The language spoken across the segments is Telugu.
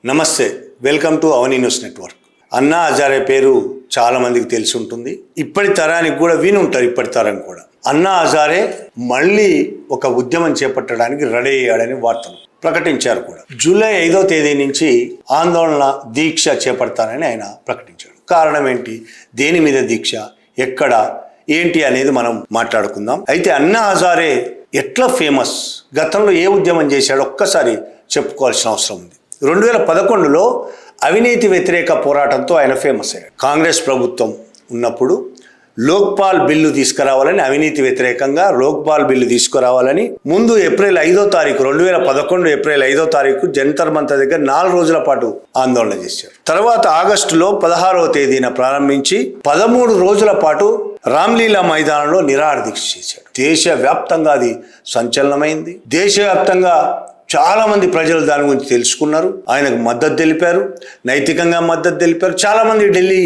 నమస్తే, welcome to Avani news network. Anna Hazare పేరు చాలా మందికి తెలిసి ఉంటుంది. ఇప్పటి తరానికి కూడా విని ఉంటారు. ఇప్పటి తరం కూడా అన్నా హజారే మళ్ళీ ఒక ఉద్యమం చేపట్టడానికి రెడీ అయ్యాడని వార్తలు ప్రకటించారు కూడా. జూలై 5వ తేదీ నుంచి ఆందోళన దీక్ష చేపడతానని ఆయన ప్రకటించాడు. కారణం ఏంటి, దేని మీద దీక్ష, ఎక్కడ, ఏంటి అనేది మనం మాట్లాడుకుందాం. అయితే అన్నా హజారే ఎట్లా ఫేమస్, గతంలో ఏ ఉద్యమం చేశాడో ఒక్కసారి చెప్పుకోవాల్సిన అవసరం ఉంది. 2011లో అవినీతి వ్యతిరేక పోరాటంతో ఆయన ఫేమస్ అయ్యాడు. కాంగ్రెస్ ప్రభుత్వం ఉన్నప్పుడు లోక్పాల్ బిల్లు తీసుకురావాలని, అవినీతి వ్యతిరేకంగా లోక్పాల్ బిల్లు తీసుకురావాలని ముందు ఏప్రిల్ 5వ తారీఖు 2011 ఏప్రిల్ 5వ తారీఖు జంతర్ మంతర్ దగ్గర 4 రోజుల పాటు ఆందోళన చేశారు. తర్వాత ఆగస్టులో 16వ తేదీన ప్రారంభించి 13 రోజుల పాటు రామ్లీలా మైదానంలో నిరాహార దీక్ష చేశాడు. దేశవ్యాప్తంగా అది సంచలనమైంది. దేశవ్యాప్తంగా చాలా మంది ప్రజలు దాని గురించి తెలుసుకున్నారు, ఆయనకు మద్దతు తెలిపారు, నైతికంగా మద్దతు తెలిపారు. చాలా మంది ఢిల్లీ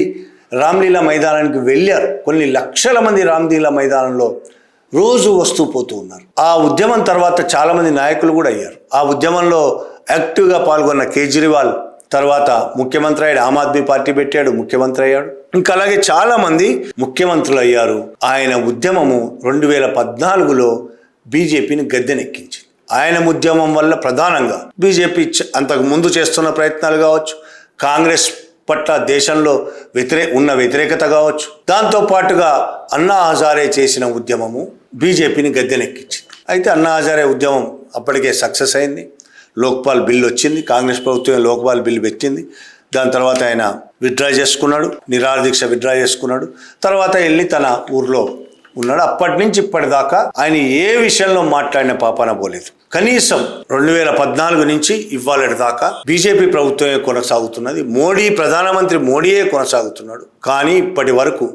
రామ్లీలా మైదానానికి వెళ్ళారు. కొన్ని లక్షల మంది రామ్లీలా మైదానంలో రోజు వస్తూ పోతూ ఉన్నారు. ఆ ఉద్యమం తర్వాత చాలా మంది నాయకులు కూడా అయ్యారు. ఆ ఉద్యమంలో యాక్టివ్గా పాల్గొన్న కేజ్రీవాల్ తర్వాత ముఖ్యమంత్రి అయ్యాడు. ఆమ్ ఆద్మీ పార్టీ పెట్టాడు, ముఖ్యమంత్రి అయ్యాడు. ఇంకా అలాగే చాలా మంది ముఖ్యమంత్రులు అయ్యారు. ఆయన ఉద్యమము 2014లో బీజేపీని గద్దెనెక్కించింది. ఆయన ఉద్యమం వల్ల ప్రధానంగా బీజేపీ అంతకు ముందు చేస్తున్న ప్రయత్నాలు కావచ్చు, కాంగ్రెస్ పట్ల దేశంలో ఉన్న వ్యతిరేకత కావచ్చు, దాంతోపాటుగా అన్నా హజారే చేసిన ఉద్యమము బీజేపీని గద్దెనెక్కించింది. అయితే అన్నా హజారే ఉద్యమం అప్పటికే సక్సెస్ అయింది. లోక్పాల్ బిల్లు వచ్చింది, కాంగ్రెస్ ప్రభుత్వం లోక్పాల్ బిల్లు పెట్టింది. దాని తర్వాత ఆయన విత్డ్రా చేసుకున్నాడు, నిరాహార దీక్ష విత్డ్రా చేసుకున్నాడు. తర్వాత వెళ్ళి తన ఊర్లో ఉన్నాడు. అప్పటి నుంచి ఇప్పటిదాకా ఆయన ఏ విషయంలో మాట్లాడిన పాపాన పోలేదు. కనీసం 2014 నుంచి ఇవాళ దాకా బీజేపీ ప్రభుత్వమే కొనసాగుతున్నది, ప్రధానమంత్రి మోడీయే కొనసాగుతున్నాడు. కానీ ఇప్పటి వరకు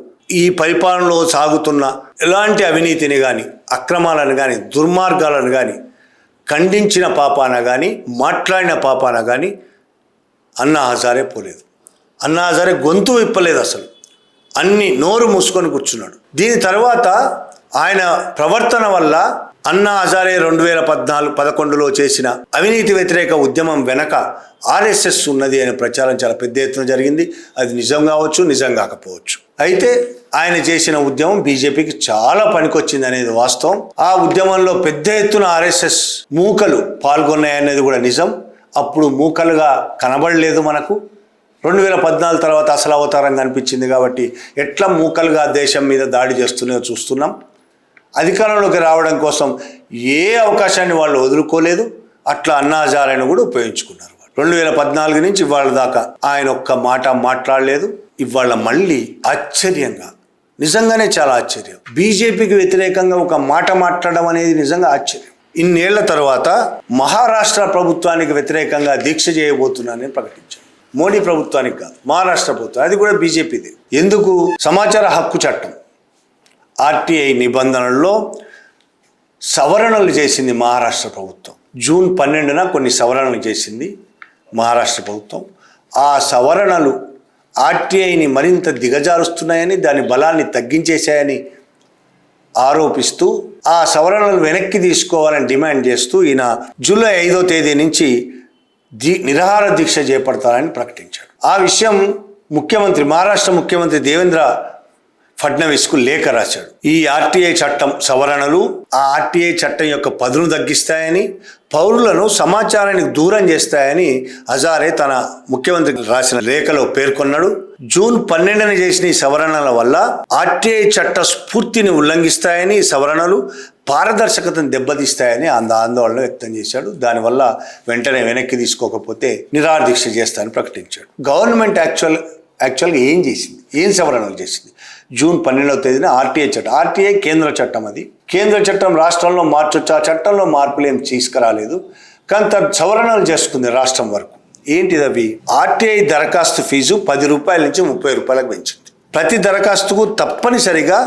ఈ పరిపాలనలో సాగుతున్న ఎలాంటి అవినీతిని కానీ, అక్రమాలను కానీ, దుర్మార్గాలను కానీ ఖండించిన పాపాన కానీ, మాట్లాడిన పాపాన కానీ అన్నా హజారే పోలేదు. అన్నా హజారే గొంతు విప్పలేదు, అసలు అన్ని నోరు మూసుకొని కూర్చున్నాడు. దీని తర్వాత ఆయన ప్రవర్తన వల్ల అన్నా హజారే 2011లో చేసిన అవినీతి వ్యతిరేక ఉద్యమం వెనక ఆర్ఎస్ఎస్ ఉన్నది అనే ప్రచారం చాలా పెద్ద ఎత్తున జరిగింది. అది నిజం కావచ్చు, నిజం కాకపోవచ్చు. అయితే ఆయన చేసిన ఉద్యమం బీజేపీకి చాలా పనికొచ్చింది అనేది వాస్తవం. ఆ ఉద్యమంలో పెద్ద ఎత్తున ఆర్ఎస్ఎస్ మూకలు పాల్గొన్నాయనేది కూడా నిజం. అప్పుడు మూకలుగా కనబడలేదు మనకు. 2014 తర్వాత అసలు అవతారం కనిపించింది కాబట్టి ఎట్లా మూకలుగా దేశం మీద దాడి చేస్తున్నాయో చూస్తున్నాం. అధికారంలోకి రావడం కోసం ఏ అవకాశాన్ని వాళ్ళు వదులుకోలేదు. అట్లా అన్నా హజారేను కూడా ఉపయోగించుకున్నారు. 2014 నుంచి ఇవాళ దాకా ఆయన ఒక్క మాట మాట్లాడలేదు. ఇవాళ మళ్ళీ ఆశ్చర్యంగా, నిజంగానే చాలా ఆశ్చర్యం, బీజేపీకి వ్యతిరేకంగా ఒక మాట మాట్లాడడం అనేది నిజంగా ఆశ్చర్యం. ఇన్నేళ్ల తర్వాత మహారాష్ట్ర ప్రభుత్వానికి వ్యతిరేకంగా దీక్ష చేయబోతున్నానని ప్రకటించారు. మోడీ ప్రభుత్వానికి కాదు, మహారాష్ట్ర ప్రభుత్వం, అది కూడా బీజేపీది. ఎందుకు? సమాచార హక్కు చట్టం ఆర్టీఐ నిబంధనల్లో సవరణలు చేసింది మహారాష్ట్ర ప్రభుత్వం. జూన్ 12న కొన్ని సవరణలు చేసింది మహారాష్ట్ర ప్రభుత్వం. ఆ సవరణలు ఆర్టీఐని మరింత దిగజారుస్తున్నాయని, దాని బలాన్ని తగ్గించేశాయని ఆరోపిస్తూ ఆ సవరణలు వెనక్కి తీసుకోవాలని డిమాండ్ చేస్తూ ఈయన జూలై 5వ తేదీ నుంచి నిరాహార దీక్ష చేపడతారని ప్రకటించాడు. ఆ విషయం మహారాష్ట్ర ముఖ్యమంత్రి దేవేంద్ర ఫడ్నవీస్కు లేఖ రాశాడు. ఈ ఆర్టీఐ చట్టం సవరణలు ఆ ఆర్టీఐ చట్టం యొక్క పదును తగ్గిస్తాయని, పౌరులను సమాచారానికి దూరం చేస్తాయని హజారే తన ముఖ్యమంత్రికి రాసిన లేఖలో పేర్కొన్నాడు. జూన్ 12న చేసిన ఈ సవరణల వల్ల ఆర్టీఐ చట్ట స్ఫూర్తిని ఉల్లంఘిస్తాయని, సవరణలు పారదర్శకతను దెబ్బతీస్తాయని ఆందోళన వ్యక్తం చేశాడు. దానివల్ల వెంటనే వెనక్కి తీసుకోకపోతే నిరాహార దీక్ష చేస్తానని ప్రకటించాడు. గవర్నమెంట్ యాక్చువల్గా ఏం చేసింది, ఏం సవరణలు చేసింది? జూన్ 12వ తేదీన ఆర్టీఐ కేంద్ర చట్టం. అది కేంద్ర చట్టం, రాష్ట్రంలో మార్చొచ్చు. ఆ చట్టంలో మార్పులు ఏం తీసుకురాలేదు, కానీ సవరణలు చేసుకుంది రాష్ట్రం వరకు. ఏంటిది అవి? ఆర్టీఐ దరఖాస్తు ఫీజు 10 రూపాయల నుంచి 30 రూపాయలకు పెంచింది. ప్రతి దరఖాస్తుకు తప్పనిసరిగా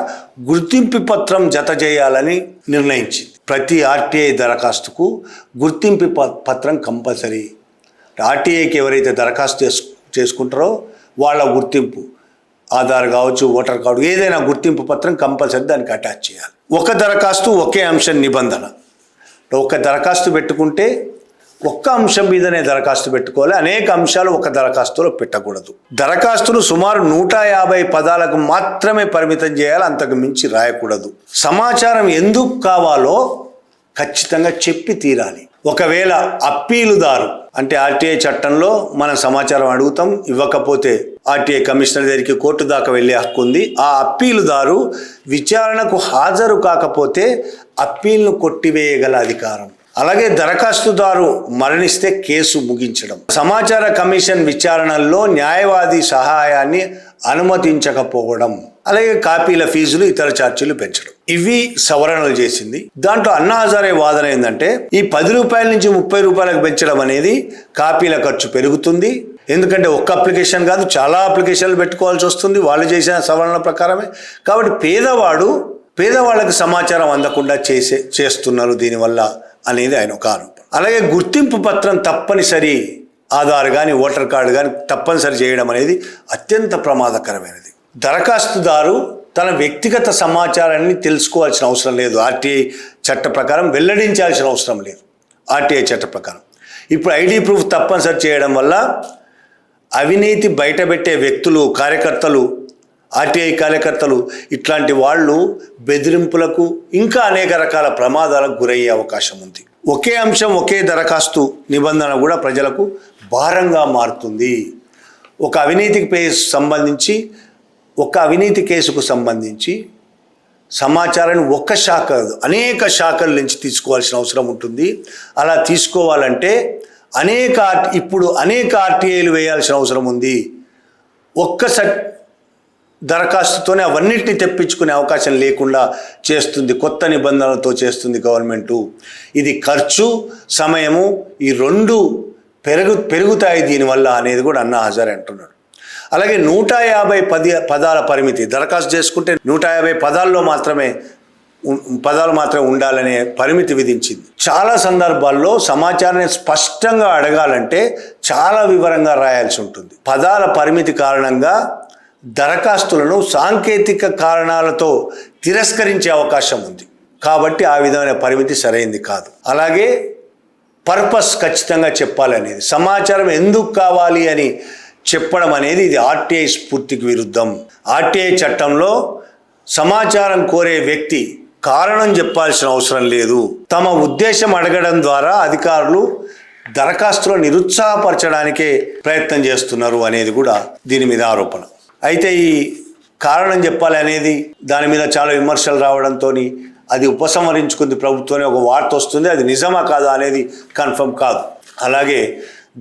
గుర్తింపు పత్రం జత చేయాలని నిర్ణయించింది. ప్రతి ఆర్టీఐ దరఖాస్తుకు గుర్తింపు పత్రం కంపల్సరీ. ఆర్టీఐకి ఎవరైతే దరఖాస్తు చేసుకుంటారో వాళ్ళ గుర్తింపు, ఆధార్ కావచ్చు, ఓటర్ కార్డు, ఏదైనా గుర్తింపు పత్రం కంపల్సరీ దానికి అటాచ్ చేయాలి. ఒక దరఖాస్తు ఒకే అంశం నిబంధన. ఒక దరఖాస్తు పెట్టుకుంటే ఒక్క అంశం మీదనే దరఖాస్తు పెట్టుకోవాలి, అనేక అంశాలు ఒక దరఖాస్తులో పెట్టకూడదు. దరఖాస్తును సుమారు 150 పదాలకు మాత్రమే పరిమితం చేయాలి, అంతకు మించి రాయకూడదు. సమాచారం ఎందుకు కావాలో ఖచ్చితంగా చెప్పి తీరాలి. ఒకవేళ అప్పీలుదారు అంటే ఆర్టీఐ చట్టంలో మనం సమాచారం అడుగుతాం, ఇవ్వకపోతే ఆర్టీఐ కమిషనర్ దగ్గరికి కోర్టు దాకా వెళ్ళే హక్కు ఉంది. ఆ అప్పీలుదారు విచారణకు హాజరు కాకపోతే అప్పీల్ను కొట్టివేయగల అధికారం. అలాగే దరఖాస్తుదారు మరణిస్తే కేసు ముగించడం. సమాచార కమిషన్ విచారణల్లో న్యాయవాది సహాయాన్ని అనుమతించకపోవడం, అలాగే కాపీల ఫీజులు ఇతర ఛార్జీలు పెంచడం, ఇవి సవరణలు చేసింది. దాంట్లో అన్నా హజారే వాదన ఏంటంటే ఈ 10 రూపాయల నుంచి 30 రూపాయలకు పెంచడం అనేది కాపీల ఖర్చు పెరుగుతుంది. ఎందుకంటే ఒక్క అప్లికేషన్ కాదు, చాలా అప్లికేషన్లు పెట్టుకోవాల్సి వస్తుంది వాళ్ళు చేసిన సవరణల ప్రకారమే. కాబట్టి పేదవాళ్ళకి సమాచారం అందకుండా చేస్తున్నారు దీనివల్ల అనేది ఆయన ఒక ఆరోపణ. అలాగే గుర్తింపు పత్రం తప్పనిసరి, ఆధార్ కానీ ఓటర్ కార్డు కానీ తప్పనిసరి చేయడం అనేది అత్యంత ప్రమాదకరమైనది. దరఖాస్తుదారు తన వ్యక్తిగత సమాచారాన్ని తెలుసుకోవాల్సిన అవసరం లేదు, ఆర్టీఐ చట్ట ప్రకారం వెల్లడించాల్సిన అవసరం లేదు. ఆర్టీఐ చట్ట ప్రకారం ఇప్పుడు ఐడి ప్రూఫ్ తప్పనిసరి చేయడం వల్ల అవినీతి బయటపెట్టే వ్యక్తులు, కార్యకర్తలు, ఆర్టీఐ కార్యకర్తలు ఇట్లాంటి వాళ్ళు బెదిరింపులకు ఇంకా అనేక రకాల ప్రమాదాలకు గురయ్యే అవకాశం ఉంది. ఒకే అంశం ఒకే దరఖాస్తు నిబంధన కూడా ప్రజలకు భారంగా మారుతుంది. ఒక అవినీతి కేసుకు సంబంధించి సమాచారాన్ని ఒక్క శాఖ అనేక శాఖల నుంచి తీసుకోవాల్సిన అవసరం ఉంటుంది. అలా తీసుకోవాలంటే ఇప్పుడు అనేక ఆర్టీఐలు వేయాల్సిన అవసరం ఉంది. ఒక్క దరఖాస్తుతోనే అవన్నిటిని తెప్పించుకునే అవకాశం లేకుండా చేస్తుంది, కొత్త నిబంధనలతో చేస్తుంది గవర్నమెంటు. ఇది ఖర్చు, సమయము ఈ రెండు పెరుగుతాయి దీనివల్ల అనేది కూడా అన్నా హజారే అంటున్నాడు. అలాగే 150 పదాల పరిమితి, దరఖాస్తు చేసుకుంటే 150 పదాలు మాత్రమే ఉండాలనే పరిమితి విధించింది. చాలా సందర్భాల్లో సమాచారాన్ని స్పష్టంగా అడగాలంటే చాలా వివరంగా రాయాల్సి ఉంటుంది. పదాల పరిమితి కారణంగా దరఖాస్తులను సాంకేతిక కారణాలతో తిరస్కరించే అవకాశం ఉంది. కాబట్టి ఆ విధమైన పరిమితి సరైంది కాదు. అలాగే పర్పస్ ఖచ్చితంగా చెప్పాలనేది, సమాచారం ఎందుకు కావాలి అని చెప్పడం అనేది ఇది ఆర్టీఐ స్ఫూర్తికి విరుద్ధం. ఆర్టీఐ చట్టంలో సమాచారం కోరే వ్యక్తి కారణం చెప్పాల్సిన అవసరం లేదు. తమ ఉద్దేశం అడగడం ద్వారా అధికారులు దరఖాస్తులో నిరుత్సాహపరచడానికే ప్రయత్నం చేస్తున్నారు అనేది కూడా దీని మీద ఆరోపణ. అయితే ఈ కారణం చెప్పాలి అనేది దాని మీద చాలా విమర్శలు రావడంతో అది ఉపసంహరించుకుంది ప్రభుత్వం, ఒక వార్త వస్తుంది. అది నిజమా కాదా అనేది కన్ఫర్మ్ కాదు. అలాగే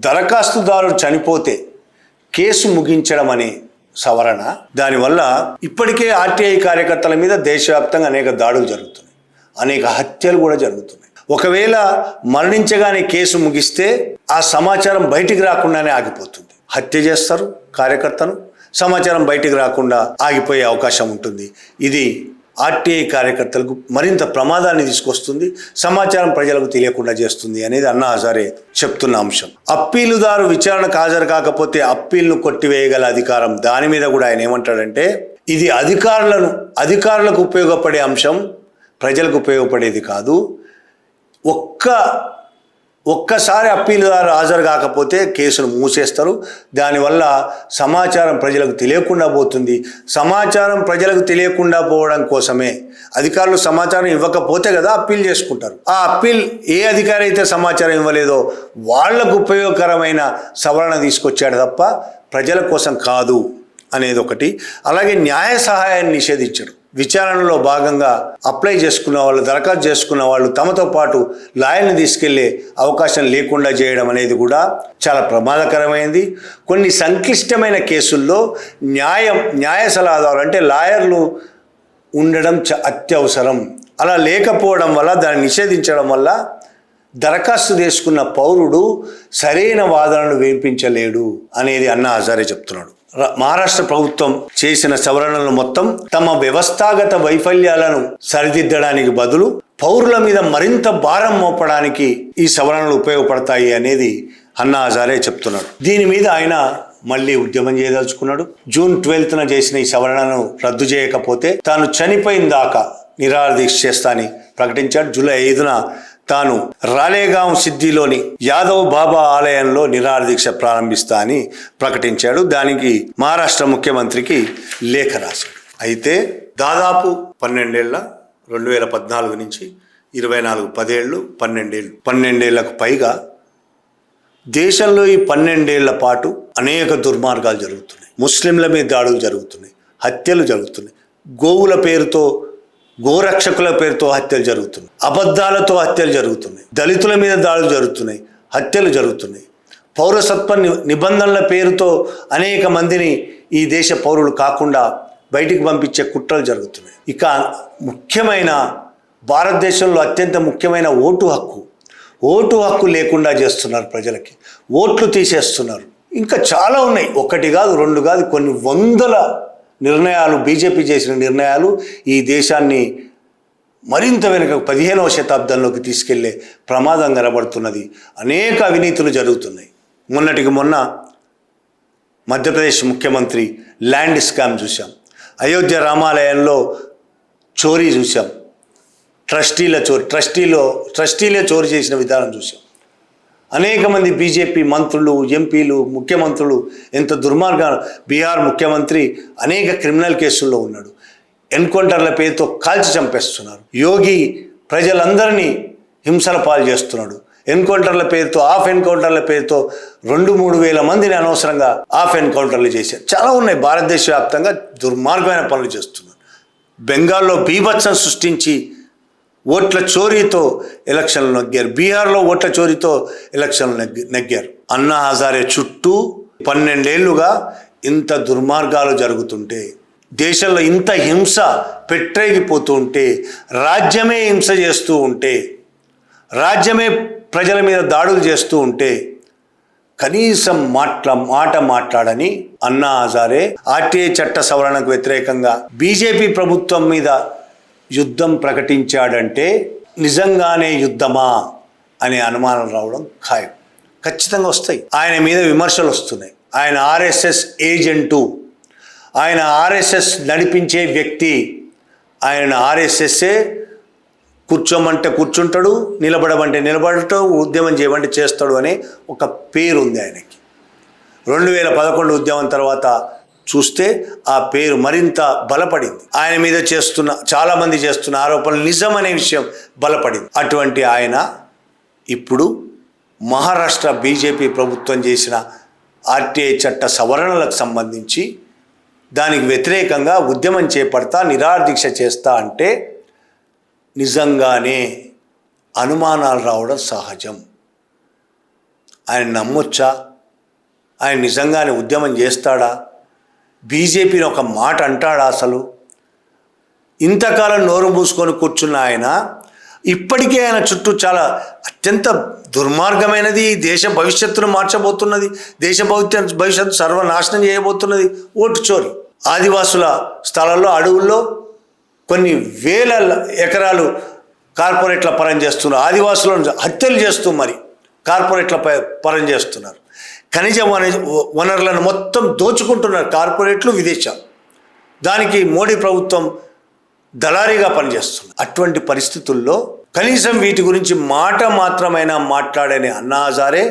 దరఖాస్తుదారుడు చనిపోతే కేసు ముగించడం అనే సవరణ, దానివల్ల ఇప్పటికే ఆర్టీఐ కార్యకర్తల మీద దేశవ్యాప్తంగా అనేక దాడులు జరుగుతున్నాయి, అనేక హత్యలు కూడా జరుగుతున్నాయి. ఒకవేళ మరణించగానే కేసు ముగిస్తే ఆ సమాచారం బయటికి రాకుండానే ఆగిపోతుంది. హత్య చేస్తారు కార్యకర్తను, సమాచారం బయటికి రాకుండా ఆగిపోయే అవకాశం ఉంటుంది. ఇది ఆర్టీఐ కార్యకర్తలకు మరింత ప్రమాదాన్ని తీసుకొస్తుంది, సమాచారం ప్రజలకు తెలియకుండా చేస్తుంది అనేది అన్నా హజారే చెప్తున్న అంశం. అప్పీలుదారు విచారణకు హాజరు కాకపోతే అప్పీల్ను కొట్టివేయగల అధికారం, దాని మీద కూడా ఆయన ఏమంటాడంటే ఇది అధికారులకు ఉపయోగపడే అంశం, ప్రజలకు ఉపయోగపడేది కాదు. ఒక్కసారి అప్పీలుదారు హాజరు కాకపోతే కేసును మూసేస్తారు. దానివల్ల సమాచారం ప్రజలకు తెలియకుండా పోతుంది. సమాచారం ప్రజలకు తెలియకుండా పోవడం కోసమే అధికారులు సమాచారం ఇవ్వకపోతే కదా అప్పీల్ చేసుకుంటారు. ఆ అప్పీల్ ఏ అధికారి అయితే సమాచారం ఇవ్వలేదో వాళ్లకు ఉపయోగకరమైన సవరణ తీసుకొచ్చాడు తప్ప ప్రజల కోసం కాదు అనేది ఒకటి. అలాగే న్యాయ సహాయాన్ని నిషేధించడు. విచారణలో భాగంగా దరఖాస్తు చేసుకున్న వాళ్ళు తమతో పాటు లాయర్ని తీసుకెళ్లే అవకాశం లేకుండా చేయడం అనేది కూడా చాలా ప్రమాదకరమైంది. కొన్ని సంక్లిష్టమైన కేసుల్లో న్యాయ సలహాదారు అంటే లాయర్లు ఉండడం అత్యవసరం. అలా లేకపోవడం వల్ల, దాన్ని నిషేధించడం వల్ల దరఖాస్తు చేసుకున్న పౌరుడు సరైన వాదనలు వినిపించలేడు అనేది అన్నా హజారే చెప్తున్నాడు. మహారాష్ట్ర ప్రభుత్వం చేసిన సవరణలు మొత్తం తమ వ్యవస్థాగత వైఫల్యాలను సరిదిద్దడానికి బదులు పౌరుల మీద మరింత భారం మోపడానికి ఈ సవరణలు ఉపయోగపడతాయి అనేది అన్నా హజారే చెప్తున్నాడు. దీని మీద ఆయన మళ్ళీ ఉద్యమం చేయదలుచుకున్నాడు. జూన్ 12న చేసిన ఈ సవరణను రద్దు చేయకపోతే తాను చనిపోయిన దాకా నిరాహార దీక్ష చేస్తా అని ప్రకటించాడు. జూలై 5న తాను రాలేగాం సిద్దిలోని యాదవ్ బాబా ఆలయంలో నిరాహారదీక్ష ప్రారంభిస్తా అని ప్రకటించాడు. దానికి మహారాష్ట్ర ముఖ్యమంత్రికి లేఖ రాశాడు. అయితే దాదాపు 12 ఏళ్ల 2014 నుంచి 24 10 ఏళ్ళు 12 ఏళ్లకు పైగా దేశంలో ఈ 12 ఏళ్ల పాటు అనేక దుర్మార్గాలు జరుగుతున్నాయి. ముస్లింల మీద దాడులు జరుగుతున్నాయి, హత్యలు జరుగుతున్నాయి, గోవుల పేరుతో గోరక్షకుల పేరుతో హత్యలు జరుగుతున్నాయి, అబద్ధాలతో హత్యలు జరుగుతున్నాయి, దళితుల మీద దాడులు జరుగుతున్నాయి, హత్యలు జరుగుతున్నాయి, పౌరసత్వ నిబంధనల పేరుతో అనేక మందిని ఈ దేశ పౌరులు కాకుండా బయటికి పంపించే కుట్రలు జరుగుతున్నాయి. ఇక ముఖ్యమైన భారతదేశంలో అత్యంత ముఖ్యమైన ఓటు హక్కు లేకుండా చేస్తున్నారు. ప్రజలకి ఓట్లు తీసేస్తున్నారు. ఇంకా చాలా ఉన్నాయి. 1 కాదు 2 కాదు, కొన్ని వందల నిర్ణయాలు, బీజేపీ చేసిన నిర్ణయాలు ఈ దేశాన్ని మరింత వెనుక 15వ శతాబ్దంలోకి తీసుకెళ్లే ప్రమాదం కనబడుతున్నది. అనేక అవినీతులు జరుగుతున్నాయి. మొన్నటికి మొన్న మధ్యప్రదేశ్ ముఖ్యమంత్రి ల్యాండ్ స్కామ్ చూసాం, అయోధ్య రామాలయంలో చోరీ చూసాం, ట్రస్టీలే చోరీ చేసిన విధానం చూసాం. అనేక మంది బీజేపీ మంత్రులు, ఎంపీలు, ముఖ్యమంత్రులు ఎంత దుర్మార్గాలు. బీహార్ ముఖ్యమంత్రి అనేక క్రిమినల్ కేసుల్లో ఉన్నాడు. ఎన్కౌంటర్ల పేరుతో కాల్చి చంపేస్తున్నారు. యోగి ప్రజలందరినీ హింసల పాలు చేస్తున్నాడు. ఆఫ్ ఎన్కౌంటర్ల పేరుతో 2-3 వేల మందిని అనవసరంగా ఆఫ్ ఎన్కౌంటర్లు చేశారు. చాలా ఉన్నాయి. భారతదేశ వ్యాప్తంగా దుర్మార్గమైన పనులు చేస్తున్నారు. బెంగాల్లో బీభత్సం సృష్టించి ఓట్ల చోరీతో ఎలక్షన్లు నెగ్గారు. బీహార్లో ఓట్ల చోరీతో ఎలక్షన్లు నెగ్గారు. అన్నా హజారే చుట్టూ 12 ఏళ్లుగా ఇంత దుర్మార్గాలు జరుగుతుంటే, దేశంలో ఇంత హింస పెట్టరేగిపోతూ ఉంటే, రాజ్యమే హింస చేస్తూ ఉంటే, రాజ్యమే ప్రజల మీద దాడులు చేస్తూ ఉంటే, కనీసం మాట మాట్లాడని అన్నా హజారే ఆర్టీఐ చట్ట సవరణకు వ్యతిరేకంగా బీజేపీ ప్రభుత్వం మీద యుద్ధం ప్రకటించాడంటే నిజంగానే యుద్ధమా అనే అనుమానం రావడం ఖాయం. ఖచ్చితంగా వస్తాయి. ఆయన మీద విమర్శలు వస్తున్నాయి. ఆయన ఆర్ఎస్ఎస్ ఏజెంటు, ఆయన ఆర్ఎస్ఎస్ నడిపించే వ్యక్తి, ఆయన ఆర్ఎస్ఎస్ఏ కూర్చోమంటే కూర్చుంటాడు, నిలబడమంటే నిలబడటం, ఉద్యమం చేయమంటే చేస్తాడు అనే ఒక పేరు ఉంది ఆయనకి. 2011 ఉద్యమం తర్వాత చూస్తే ఆ పేరు మరింత బలపడింది. ఆయన మీద చాలామంది చేస్తున్న ఆరోపణలు నిజమనే విషయం బలపడింది. అటువంటి ఆయన ఇప్పుడు మహారాష్ట్ర బీజేపీ ప్రభుత్వం చేసిన ఆర్టీఐ చట్ట సవరణలకు సంబంధించి దానికి వ్యతిరేకంగా ఉద్యమం చేపడతా, నిరాహారదీక్ష చేస్తా అంటే నిజంగానే అనుమానాలు రావడం సహజం. ఆయన నమ్మొచ్చా? ఆయన నిజంగానే ఉద్యమం చేస్తాడా? బీజేపీని ఒక మాట అంటాడా? అసలు ఇంతకాలం నోరు మూసుకొని కూర్చున్న ఆయన ఇప్పటికే ఆయన చుట్టూ చాలా అత్యంత దుర్మార్గమైనది, దేశ భవిష్యత్తును మార్చబోతున్నది, దేశ భవిష్యత్తు సర్వనాశనం చేయబోతున్నది ఓటు చోరీ. ఆదివాసుల స్థలాల్లో, అడవుల్లో కొన్ని వేల ఎకరాలు కార్పొరేట్ల పరం చేస్తున్నారు. ఆదివాసులను హత్యలు చేస్తూ మరి కార్పొరేట్ల పరం చేస్తున్నారు. ఖనిజ వనరులను మొత్తం దోచుకుంటున్నారు కార్పొరేట్లు, విదేశాలు. దానికి మోడీ ప్రభుత్వం దళారీగా పనిచేస్తుంది. అటువంటి పరిస్థితుల్లో కనీసం వీటి గురించి మాట మాత్రమైనా మాట్లాడని అన్నా హజారే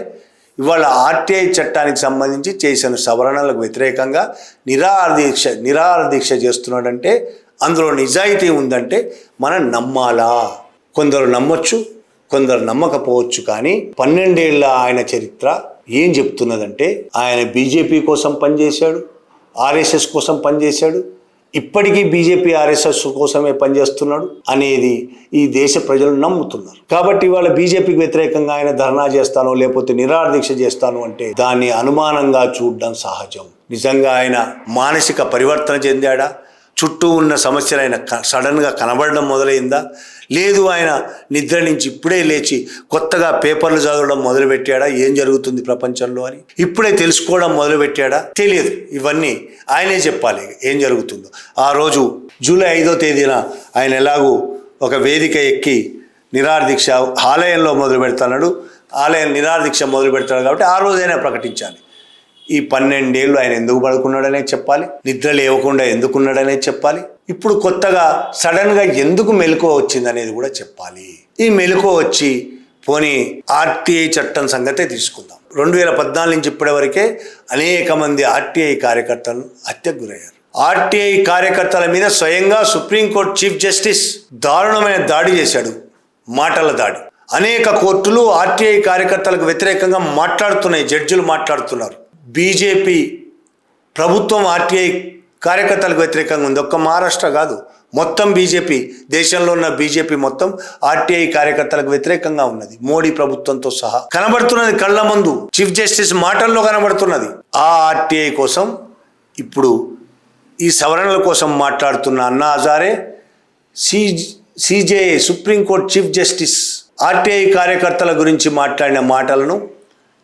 ఇవాళ ఆర్టీఐ చట్టానికి సంబంధించి చేసిన సవరణలకు వ్యతిరేకంగా నిరాహార దీక్ష చేస్తున్నాడంటే అందులో నిజాయితీ ఉందంటే మనం నమ్మాలా? కొందరు నమ్మొచ్చు, కొందరు నమ్మకపోవచ్చు. కానీ 12 ఏళ్ల ఆయన చరిత్ర ఏం చెప్తున్నదంటే ఆయన బీజేపీ కోసం పనిచేశాడు, ఆర్ఎస్ఎస్ కోసం పనిచేశాడు, ఇప్పటికీ బీజేపీ ఆర్ఎస్ఎస్ కోసమే పనిచేస్తున్నాడు అనేది ఈ దేశ ప్రజలు నమ్ముతున్నారు. కాబట్టి ఇవాళ బీజేపీకి వ్యతిరేకంగా ఆయన ధర్నా చేస్తాను, లేకపోతే నిరాహార దీక్ష చేస్తాను అంటే దాన్ని అనుమానంగా చూడడం సహజం. నిజంగా ఆయన మానసిక పరివర్తన చెందాడా? చుట్టూ ఉన్న సమస్యలు ఆయన సడన్గా కనబడడం మొదలైందా? లేదు ఆయన నిద్ర నుంచి ఇప్పుడే లేచి కొత్తగా పేపర్లు చదవడం మొదలుపెట్టాడా? ఏం జరుగుతుంది ప్రపంచంలో అని ఇప్పుడే తెలుసుకోవడం మొదలుపెట్టాడా? తెలియదు. ఇవన్నీ ఆయనే చెప్పాలి ఏం జరుగుతుందో. ఆ రోజు జూలై 5వ తేదీన ఆయన ఎలాగూ ఒక వేదిక ఎక్కి నిరాహార దీక్ష ఆలయంలో మొదలు పెడతాడు. నిరాహార దీక్ష మొదలు పెడతాడు కాబట్టి ఆ రోజైనా ప్రకటించాలి. ఈ 12 ఏళ్ళు ఆయన ఎందుకు పడుకున్నాడనే చెప్పాలి, నిద్ర లేవకుండా ఎందుకున్నాడనే చెప్పాలి. ఇప్పుడు కొత్తగా సడన్గా ఎందుకు మెలకువ వచ్చింది అనేది కూడా చెప్పాలి. ఈ మెలకువ వచ్చి పోనీ ఆర్టీఐ చట్టం సంగతే తీసుకుందాం. 2014 నుంచి ఇప్పటి వరకే అనేక మంది ఆర్టీఐ కార్యకర్తలు హత్యకు గురయ్యారు. ఆర్టీఐ కార్యకర్తల మీద స్వయంగా సుప్రీంకోర్టు చీఫ్ జస్టిస్ దారుణమైన దాడి చేశాడు, మాటల దాడి. అనేక కోర్టులు ఆర్టీఐ కార్యకర్తలకు వ్యతిరేకంగా మాట్లాడుతున్నాయి, జడ్జిలు మాట్లాడుతున్నారు. బీజేపీ ప్రభుత్వం ఆర్టీఐ కార్యకర్తలకు వ్యతిరేకంగా ఉంది. ఒక్క మహారాష్ట్ర కాదు, మొత్తం బీజేపీ, దేశంలో ఉన్న బీజేపీ మొత్తం ఆర్టీఐ కార్యకర్తలకు వ్యతిరేకంగా ఉన్నది, మోడీ ప్రభుత్వంతో సహా కనబడుతున్నది, కళ్ళ ముందు చీఫ్ జస్టిస్ మాటల్లో కనబడుతున్నది. ఆ ఆర్టీఐ కోసం ఇప్పుడు ఈ సవరణల కోసం మాట్లాడుతున్న Anna Hazare CJI supreme court chief justice RTI కార్యకర్తల గురించి మాట్లాడిన మాటలను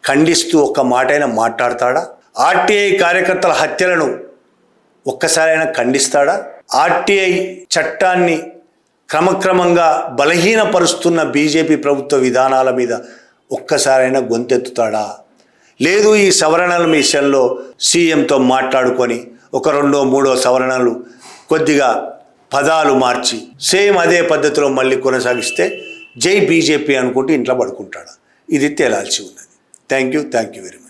ఖండిస్తూ ఒక్క మాటైనా మాట్లాడతాడా? ఆర్టీఐ కార్యకర్తల హత్యలను ఒక్కసారైనా ఖండిస్తాడా? ఆర్టీఐ చట్టాన్ని క్రమక్రమంగా బలహీనపరుస్తున్న బీజేపీ ప్రభుత్వ విధానాల మీద ఒక్కసారైనా గొంతెత్తుతాడా? లేదు, ఈ సవరణల విషయంలో సీఎంతో మాట్లాడుకొని ఒక 2, 3 సవరణలు కొద్దిగా పదాలు మార్చి సేమ్ అదే పద్ధతిలో మళ్ళీ కొనసాగిస్తే జై బీజేపీ అనుకుంటూ ఇంట్లో పడుకుంటాడా? ఇది తేలాల్సి ఉన్నది. Thank you very much.